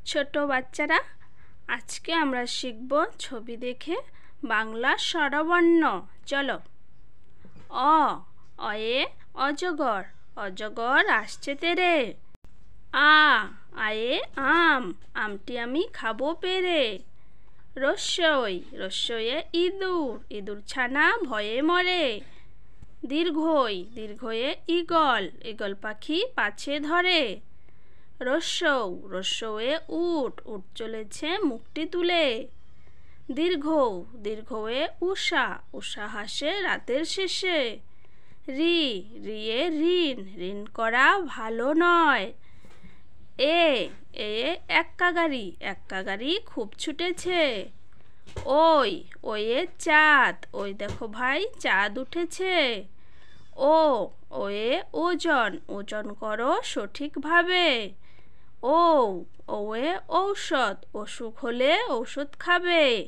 ছোট বাচ্চারা, আজকে আমরা শিখব ছবি দেখে বাংলা স্বরবর্ণ। চলো। অ, অয়ে অজগর, অজগর আসছে তেরে। আ, আয়ে আম, আমটি আমি খাবো পেরে। রস্যই, রস্যয়ে ইঁদুর, ইঁদুর ছানা ভয়ে মরে। দীর্ঘই, দীর্ঘয়ে ঈগল, ঈগল পাখি পাছে ধরে। রস্যৌ, রস্যয়ে উট, উট চলেছে মুখটি তুলে। দীর্ঘৌ, দীর্ঘয়ে উষা, উষা হাসে রাতের শেষে। রি, রিয়ে ঋণ, ঋণ করা ভালো নয়। এ, এয়ে এক্কা গাড়ি, এক্কা গাড়ি খুব ছুটেছে। ওই, ওয়ে চাঁদ, ওই দেখো ভাই চাঁদ উঠেছে। ও, ওয়ে ওজন, ওজন করো সঠিকভাবে। ও, ওয়ে ঔষধ, অসুখ হলে ঔষধ খাবে।